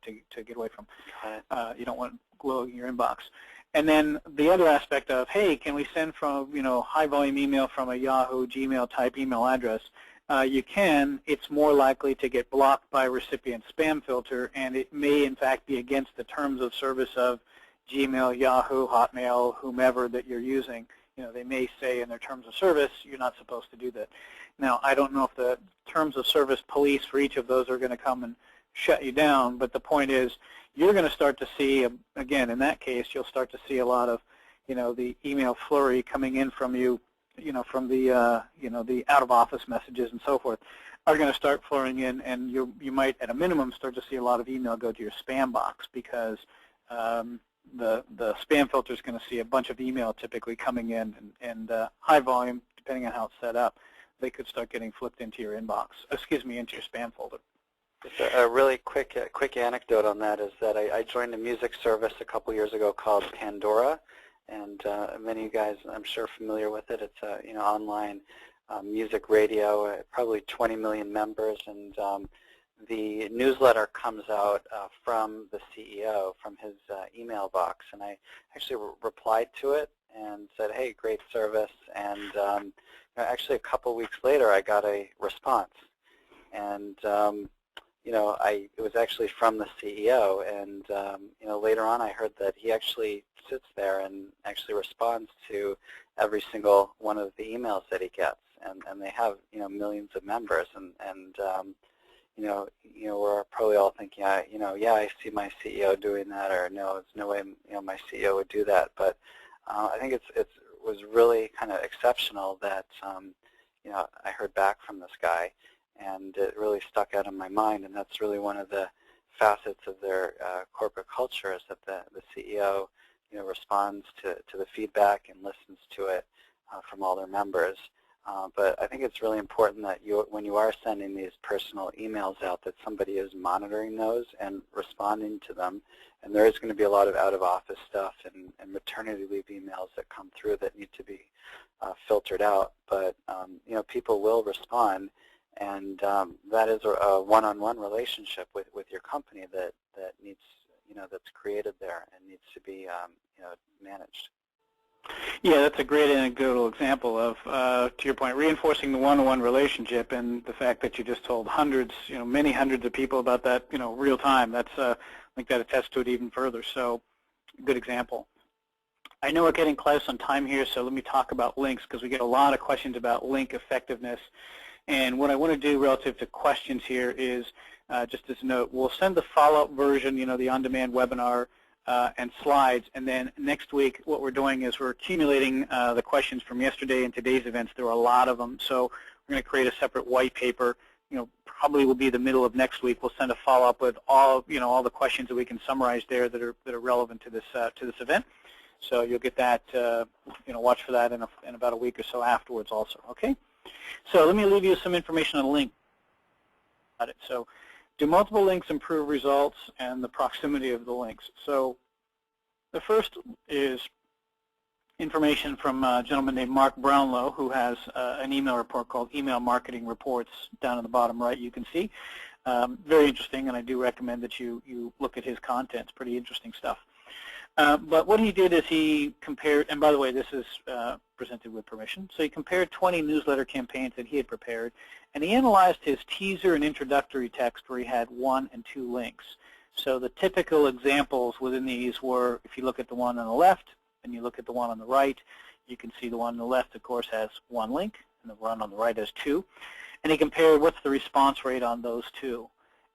get away from. You don't want glow in your inbox. And then the other aspect of, hey, can we send from high-volume email from a Yahoo, Gmail type email address? You can. It's more likely to get blocked by recipient spam filter, and it may in fact be against the terms of service of Gmail, Yahoo, Hotmail, whomever that you're using. They may say in their terms of service, you're not supposed to do that. Now, I don't know if the terms of service police for each of those are going to come and shut you down, but the point is you're going to start to see, again, in that case, you'll start to see a lot of, the email flurry coming in from you, from the, the out-of-office messages and so forth are going to start flowing in, and you might, at a minimum, start to see a lot of email go to your spam box because the spam filter is going to see a bunch of email typically coming in, and high volume, depending on how it's set up, they could start getting flipped into your inbox, into your spam folder. Just a really quick anecdote on that is that I joined a music service a couple years ago called Pandora, and many of you guys, I'm sure, are familiar with it. It's a online music radio, probably 20 million members, and the newsletter comes out from the CEO, from his email box, and I actually replied to it and said, hey, great service, and actually a couple weeks later I got a response, and it was actually from the CEO, and later on I heard that he actually sits there and actually responds to every single one of the emails that he gets, and they have millions of members, and we're probably all thinking, yeah, I see my CEO doing that, or no, there's no way my CEO would do that. But I think it was really kind of exceptional that I heard back from this guy, and it really stuck out in my mind. And that's really one of the facets of their corporate culture, is that the CEO responds to the feedback and listens to it from all their members. But I think it's really important that when you are sending these personal emails out, that somebody is monitoring those and responding to them. And there is going to be a lot of out-of-office stuff and maternity leave emails that come through that need to be filtered out. But people will respond, and that is a one-on-one relationship with your company that needs that's created there and needs to be managed. Yeah, that's a great anecdotal example of, to your point, reinforcing the one-on-one relationship, and the fact that you just told hundreds, many hundreds of people about that, real time. That's, I think that attests to it even further. So, good example. I know we're getting close on time here, so let me talk about links, because we get a lot of questions about link effectiveness. And what I want to do relative to questions here is, just as a note, we'll send the follow-up version, the on-demand webinar and slides, and then next week what we're doing is we're accumulating the questions from yesterday and today's events. There were a lot of them, so we're going to create a separate white paper. Probably will be the middle of next week. We'll send a follow-up with all the questions that we can summarize there that are relevant to this event. So you'll get that. Watch for that in about a week or so afterwards, also. Okay. So let me leave you with some information on link. So, do multiple links improve results and the proximity of the links? So the first is information from a gentleman named Mark Brownlow, who has an email report called Email Marketing Reports down in the bottom right, you can see. Very interesting, and I do recommend that you look at his content. It's pretty interesting stuff. But what he did is he compared, and by the way, this is presented with permission, so he compared 20 newsletter campaigns that he had prepared, and he analyzed his teaser and introductory text where he had 1 and 2 links. So the typical examples within these were, if you look at the one on the left and you look at the one on the right, you can see the one on the left, of course, has 1 link, and the one on the right has 2. And he compared what's the response rate on those 2.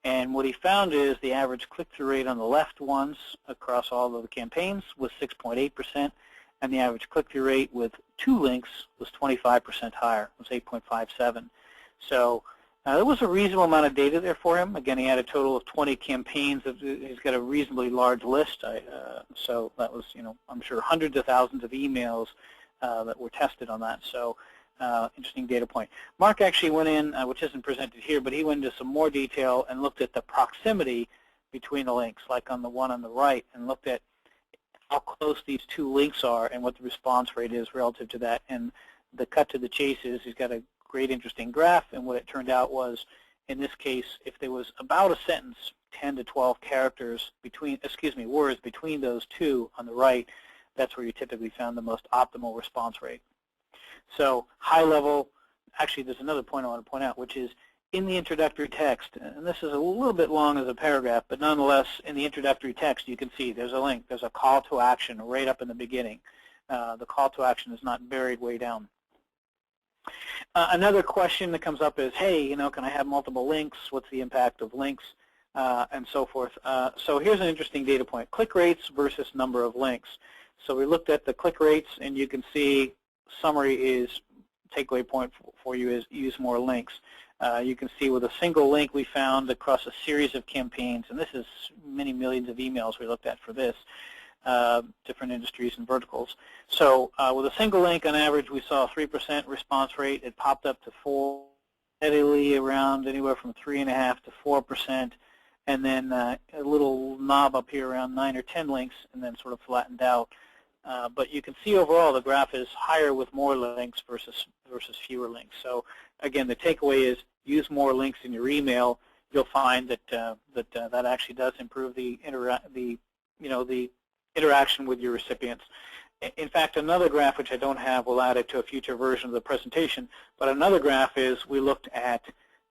And what he found is the average click-through rate on the left ones across all of the campaigns was 6.8%, and the average click-through rate with 2 links was 25% higher. It was 8.57. So there was a reasonable amount of data there for him. Again, he had a total of 20 campaigns. He's got a reasonably large list. So that was, I'm sure hundreds of thousands of emails that were tested on that. So interesting data point. Mark actually went in, which isn't presented here, but he went into some more detail and looked at the proximity between the links, like on the one on the right, and looked at how close these 2 links are and what the response rate is relative to that. And the cut to the chase is he's got a great interesting graph, and what it turned out was, in this case, if there was about a sentence, 10 to 12 characters between, words between those 2 on the right, that's where you typically found the most optimal response rate. So high level, actually there's another point I want to point out, which is in the introductory text, and this is a little bit long as a paragraph, but nonetheless in the introductory text you can see there's a link, there's a call to action right up in the beginning. The call to action is not buried way down. Another question that comes up is, hey, can I have multiple links? What's the impact of links? And so forth. So here's an interesting data point, click rates versus number of links. So we looked at the click rates, and you can see summary is, takeaway point for you is use more links. You can see with a single link we found across a series of campaigns, and this is many millions of emails we looked at for this, different industries and verticals. So with a single link, on average, we saw a 3% response rate. It popped up to 4%, steadily around anywhere from 3.5% to 4%, and then a little knob up here around 9 or 10 links, and then sort of flattened out. But you can see overall the graph is higher with more links versus fewer links. So again, the takeaway is use more links in your email. You'll find that that actually does improve the interaction with your recipients. In fact, another graph which I don't have, we'll add it to a future version of the presentation. But another graph is we looked at,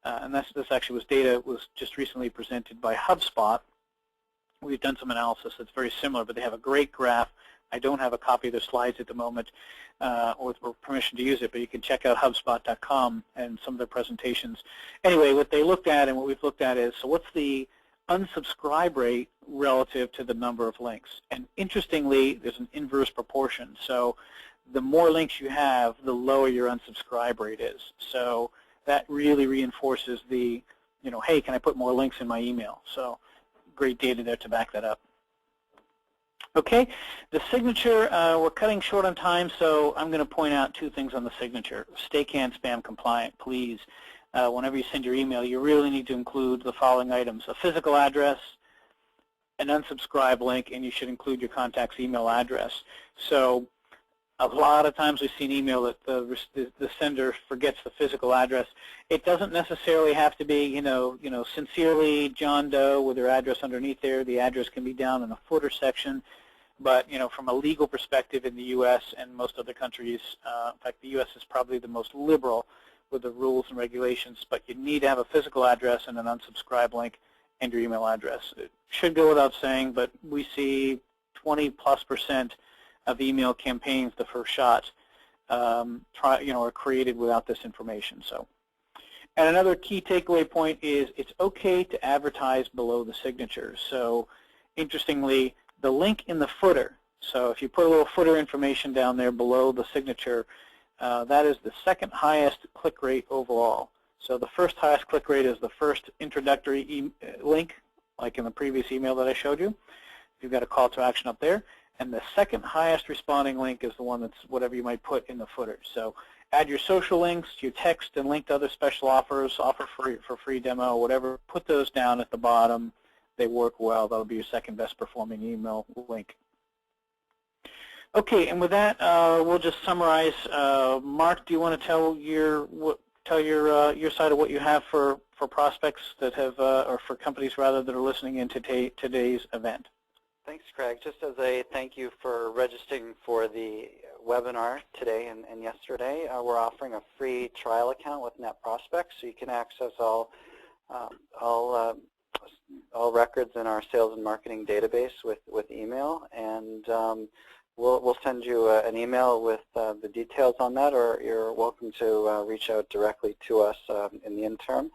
and this actually was data was just recently presented by HubSpot. We've done some analysis that's very similar, but they have a great graph. I don't have a copy of the slides at the moment or permission to use it, but you can check out HubSpot.com and some of their presentations. Anyway, what they looked at and what we've looked at is, so what's the unsubscribe rate relative to the number of links? And interestingly, there's an inverse proportion. So the more links you have, the lower your unsubscribe rate is. So that really reinforces the, hey, can I put more links in my email? So great data there to back that up. Okay, the signature, we're cutting short on time, so I'm going to point out 2 things on the signature. Stay CAN spam compliant, please. Whenever you send your email, you really need to include the following items: a physical address, an unsubscribe link, and you should include your contact's email address. So a lot of times we see an email that the sender forgets the physical address. It doesn't necessarily have to be, sincerely John Doe with their address underneath there. The address can be down in the footer section. But, from a legal perspective in the U.S. and most other countries, in fact, the U.S. is probably the most liberal with the rules and regulations, but you need to have a physical address and an unsubscribe link and your email address. It should go without saying, but we see 20+% of email campaigns, the first shot, are created without this information. So, and another key takeaway point is it's okay to advertise below the signature. So, interestingly, the link in the footer, so if you put a little footer information down there below the signature, that is the second highest click rate overall. So the first highest click rate is the first introductory link, like in the previous email that I showed you. You've got a call to action up there. And the second highest responding link is the one that's whatever you might put in the footer. So add your social links, your text, and link to other special offers, offer for free demo, whatever. Put those down at the bottom. They work well. That'll be your second best performing email link. Okay, and with that, we'll just summarize. Mark, do you want to tell your side of what you have for prospects that have, or for companies rather, that are listening in to today's event? Thanks, Craig. Just as a thank you for registering for the webinar today and yesterday, we're offering a free trial account with NetProspect, so you can access all records in our sales and marketing database with email, and we'll send you an email with the details on that, or you're welcome to reach out directly to us in the interim,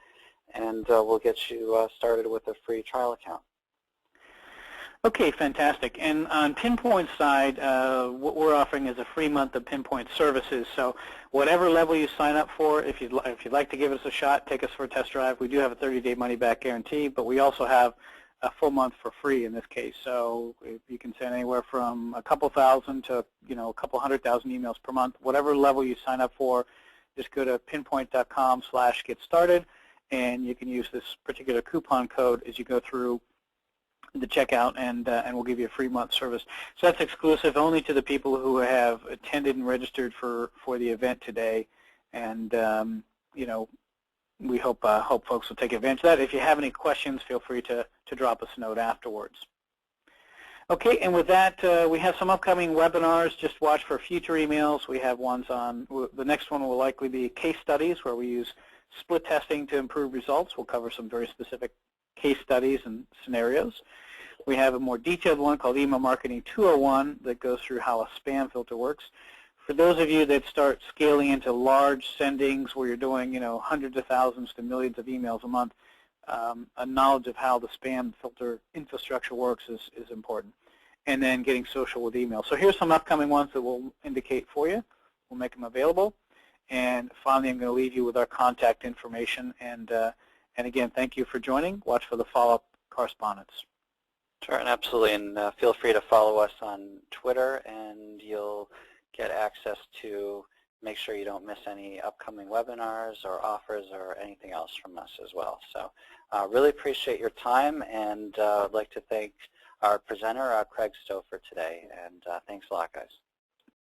and we'll get you started with a free trial account. Okay, fantastic. And on Pinpoint's side, what we're offering is a free month of Pinpoint services. So whatever level you sign up for, if you'd like to give us a shot, take us for a test drive. We do have a 30-day money-back guarantee, but we also have a full month for free in this case. So if you can send anywhere from a couple thousand to a couple 100,000 emails per month, whatever level you sign up for, just go to pinpoint.com/get-started, and you can use this particular coupon code as you go through the checkout, and we'll give you a free month service. So that's exclusive only to the people who have attended and registered for the event today, and we hope folks will take advantage of that. If you have any questions, feel free to drop us a note afterwards. Okay, and with that, we have some upcoming webinars. Just watch for future emails. We have ones on, the next one will likely be case studies, where we use split testing to improve results. We'll cover some very specific case studies and scenarios. We have a more detailed one called Email Marketing 201 that goes through how a spam filter works. For those of you that start scaling into large sendings where you're doing hundreds of thousands to millions of emails a month, a knowledge of how the spam filter infrastructure works is important. And then getting social with email. So here's some upcoming ones that we'll indicate for you. We'll make them available. And finally, I'm going to leave you with our contact information. And again, thank you for joining. Watch for the follow-up correspondence. Sure, and absolutely. And feel free to follow us on Twitter, and you'll get access to make sure you don't miss any upcoming webinars or offers or anything else from us as well. So really appreciate your time, and I'd like to thank our presenter, Craig Stouffer, today. And thanks a lot, guys.